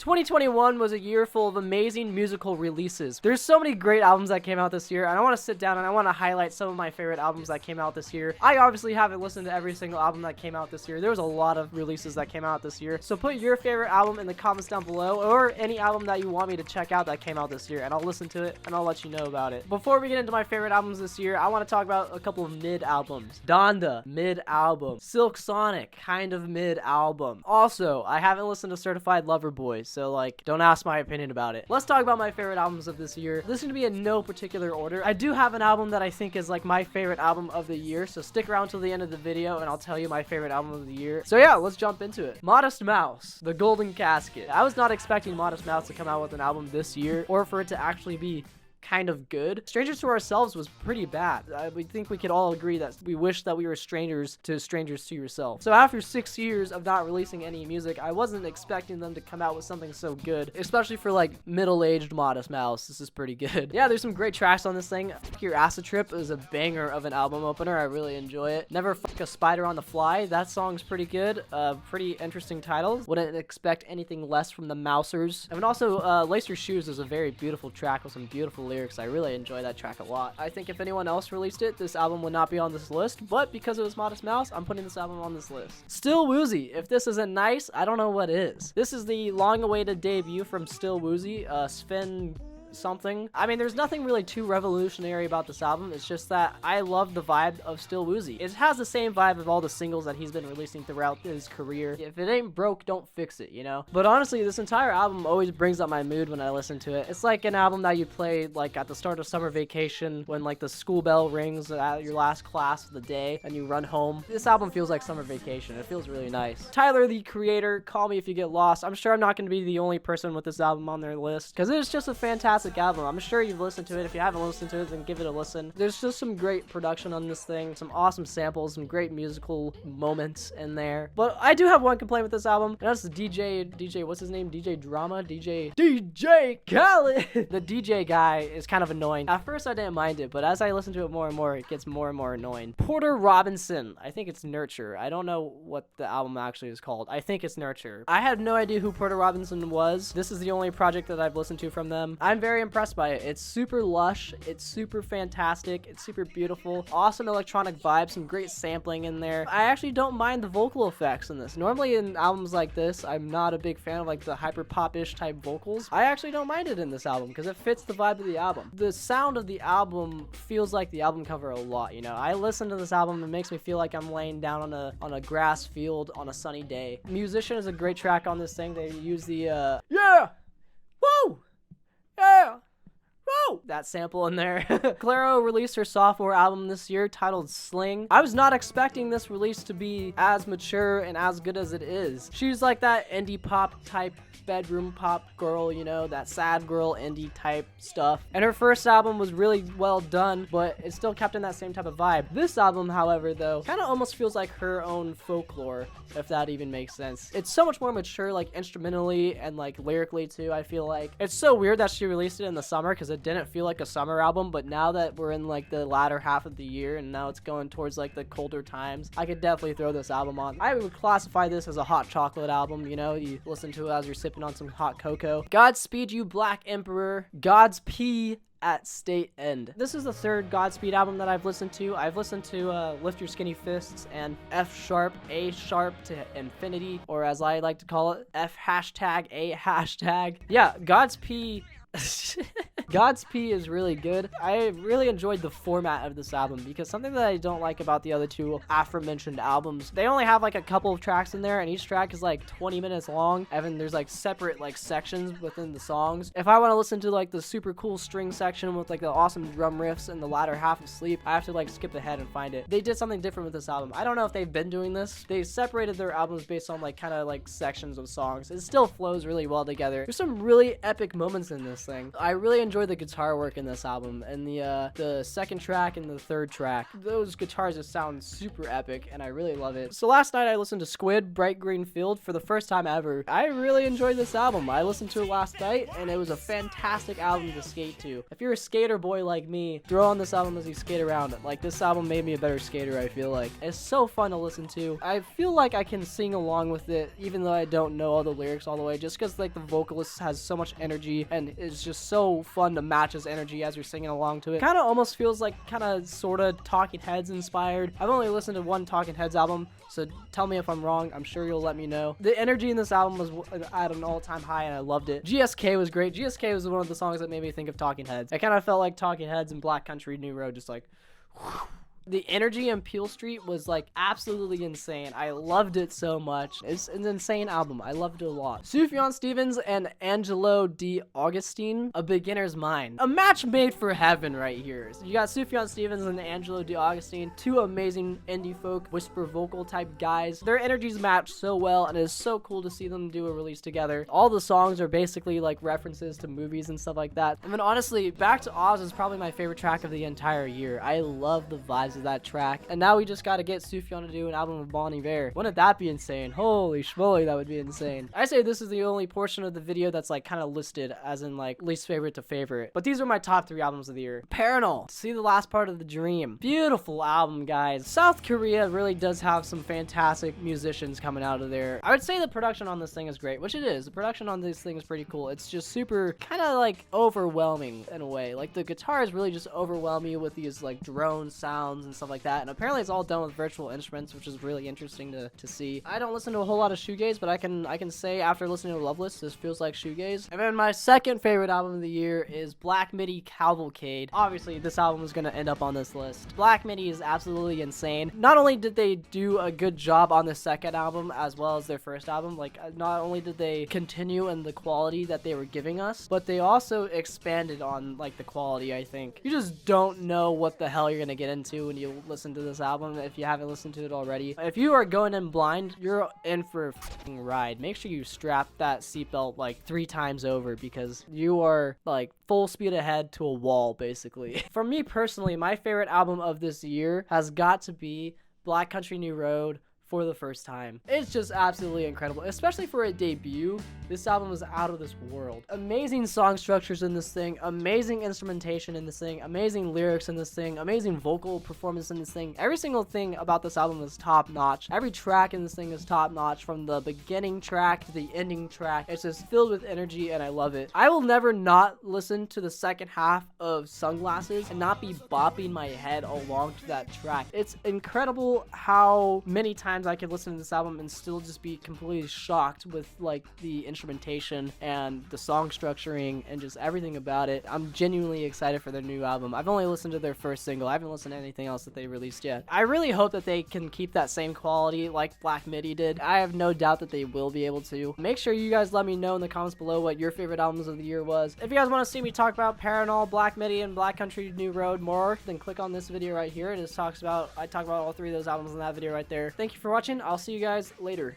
2021 was a year full of amazing musical releases. There's so many great albums that came out this year, and I want to sit down and I want to highlight some of my favorite albums that came out this year. I obviously haven't listened to every single album that came out this year. There was a lot of releases that came out this year. So put your favorite album in the comments down below, or any album that you want me to check out that came out this year, and I'll listen to it and I'll let you know about it. Before we get into my favorite albums this year, I want to talk about a couple of mid albums. Donda, mid album. Silk Sonic, kind of mid album. Also, I haven't listened to Certified Lover Boy, so like, don't ask my opinion about it. Let's talk about my favorite albums of this year. This is gonna be in no particular order. I do have an album that I think is like my favorite album of the year, so stick around till the end of the video and I'll tell you my favorite album of the year. So yeah, let's jump into it. Modest Mouse, The Golden Casket. I was not expecting Modest Mouse to come out with an album this year, or for it to actually be kind of good. Strangers to Ourselves was pretty bad. We think we could all agree that we wish that we were strangers to yourself. So after 6 years of not releasing any music, I wasn't expecting them to come out with something so good, especially for like middle-aged Modest Mouse. This is pretty good. Yeah, there's some great tracks on this thing. Your Acid Trip is a banger of an album opener. I really enjoy it. Never Fuck a Spider on the Fly. That song's pretty good. Pretty interesting title. Wouldn't expect anything less from the Mousers. And also, Lace Your Shoes is a very beautiful track with some beautiful lyrics. I really enjoy that track a lot. I think if anyone else released it, this album would not be on this list, but because it was Modest Mouse, I'm putting this album on this list. Still Woozy. If this isn't nice, I don't know what is. This is the long-awaited debut from Still Woozy, Sven something. I mean, there's nothing really too revolutionary about this album. It's just that I love the vibe of Still Woozy. It has the same vibe of all the singles that he's been releasing throughout his career. If it ain't broke, don't fix it, you know? But honestly, this entire album always brings up my mood when I listen to it. It's like an album that you play like at the start of summer vacation when like the school bell rings at your last class of the day and you run home. This album feels like summer vacation. It feels really nice. Tyler, the Creator, Call Me If You Get Lost. I'm sure I'm not going to be the only person with this album on their list because it's just a fantastic album. I'm sure you've listened to it. If you haven't listened to it, then give it a listen. There's just some great production on this thing, some awesome samples, some great musical moments in there. But I do have one complaint with this album, and that's the DJ, what's his name? DJ Drama? DJ Khaled! The DJ guy is kind of annoying. At first I didn't mind it, but as I listen to it more and more, it gets more and more annoying. Porter Robinson. I think it's Nurture. I don't know what the album actually is called. I think it's Nurture. I had no idea who Porter Robinson was. This is the only project that I've listened to from them. I'm very impressed by it. It's super lush, it's super fantastic, it's super beautiful, awesome electronic vibes, some great sampling in there. I actually don't mind the vocal effects in this. Normally in albums like this, I'm not a big fan of like the hyper pop-ish type vocals. I actually don't mind it in this album because it fits the vibe of the album. The sound of the album feels like the album cover a lot, you know. I listen to this album, it makes me feel like I'm laying down on a grass field on a sunny day. Musician is a great track on this thing. They use the yeah! Woo! Yeah! Whoa! That sample in there. Clairo released her sophomore album this year titled Sling. I was not expecting this release to be as mature and as good as it is. She's like that indie pop type bedroom pop girl, you know, that sad girl indie type stuff. And her first album was really well done, but it still kept in that same type of vibe. This album, however, though, kind of almost feels like her own folklore, if that even makes sense. It's so much more mature, like instrumentally and like lyrically too, I feel like. It's so weird that she released it in the summer because it didn't feel like a summer album, but now that we're in like the latter half of the year and now it's going towards like the colder times, I could definitely throw this album on. I would classify this as a hot chocolate album, you know, you listen to it as you're sipping on some hot cocoa. Godspeed You Black Emperor, Godspeed at State End. This is the third Godspeed album that I've listened to. I've listened to Lift Your Skinny Fists and F sharp, A sharp to infinity, or as I like to call it, F hashtag, A hashtag. Yeah, Godspeed Godspeed is really good. I really enjoyed the format of this album because something that I don't like about the other two aforementioned albums, they only have like a couple of tracks in there and each track is like 20 minutes long, and then there's like separate like sections within the songs. If I want to listen to like the super cool string section with like the awesome drum riffs in the latter half of Sleep, I have to like skip ahead and find it. They did something different with this album. I don't know if they've been doing this. They separated their albums based on like kind of like sections of songs. It still flows really well together. There's some really epic moments in this thing. I really enjoy enjoy the guitar work in this album, and the second track and the third track. Those guitars just sound super epic, and I really love it. So last night I listened to Squid, Bright Green Field for the first time ever. I really enjoyed this album. I listened to it last night, and it was a fantastic album to skate to. If you're a skater boy like me, throw on this album as you skate around. Like, this album made me a better skater, I feel like. It's so fun to listen to. I feel like I can sing along with it, even though I don't know all the lyrics all the way, just because, like, the vocalist has so much energy, and it's just so fun to match his energy as you're singing along to it. Kind of almost feels like sort of Talking Heads inspired. I've only listened to one Talking Heads album, so tell me if I'm wrong. I'm sure you'll let me know. The energy in this album was at an all-time high, and I loved it. GSK was great. GSK was one of the songs that made me think of Talking Heads. I kind of felt like Talking Heads and Black Country New Road, just like... The energy in Peel Street was like absolutely insane. I loved it so much. It's an insane album. I loved it a lot. Sufjan Stevens and Angelo D. Augustine, A Beginner's Mind. A match made for heaven right here. So you got Sufjan Stevens and Angelo D. Augustine, two amazing indie folk whisper vocal type guys. Their energies match so well, and it is so cool to see them do a release together. All the songs are basically like references to movies and stuff like that. And then honestly, Back to Oz is probably my favorite track of the entire year. I love the vibes of that track, and now we just got to get Sufjan to do an album with Bon Iver. Wouldn't that be insane? Holy schmoly, that would be insane. I say this is the only portion of the video that's like kind of listed as in like least favorite to favorite, but these are my top 3 albums of the year. Parannoul, See the Last Part of the Dream. Beautiful album, guys. South Korea really does have some fantastic musicians coming out of there. I would say the production on this thing is great, which it is. The production on this thing is pretty cool. It's just super kind of like overwhelming in a way. Like, the guitars really just overwhelm you with these like drone sounds and stuff like that, and apparently it's all done with virtual instruments, which is really interesting to see. I don't listen to a whole lot of shoegaze, but I can say after listening to Loveless, this feels like shoegaze. And then my second favorite album of the year is Black Midi, Cavalcade. Obviously this album is gonna end up on this list. Black Midi is absolutely insane. Not only did they do a good job on the second album as well as their first album, like not only did they continue in the quality that they were giving us, but they also expanded on like the quality. I think you just don't know what the hell you're gonna get into when you listen to this album if you haven't listened to it already. If you are going in blind, you're in for a f***ing ride. Make sure you strap that seatbelt like 3 times over, because you are like full speed ahead to a wall basically. For me personally, my favorite album of this year has got to be Black Country New Road, For the First Time. It's just absolutely incredible, especially for a debut. This album is out of this world. Amazing song structures in this thing, amazing instrumentation in this thing, amazing lyrics in this thing, amazing vocal performance in this thing. Every single thing about this album is top notch. Every track in this thing is top notch, from the beginning track to the ending track. It's just filled with energy, and I love it. I will never not listen to the second half of Sunglasses and not be bopping my head along to that track. It's incredible how many times I can listen to this album and still just be completely shocked with like the instrumentation and the song structuring and just everything about it. I'm genuinely excited for their new album. I've only listened to their first single. I haven't listened to anything else that they released yet. I really hope that they can keep that same quality like Black Midi did. I have no doubt that they will be able to. Make sure you guys let me know in the comments below what your favorite albums of the year was. If you guys want to see me talk about Parannoul, Black Midi, and Black Country New Road more, then click on this video right here. I talk about all 3 of those albums in that video right there. Thank you for watching. I'll see you guys later.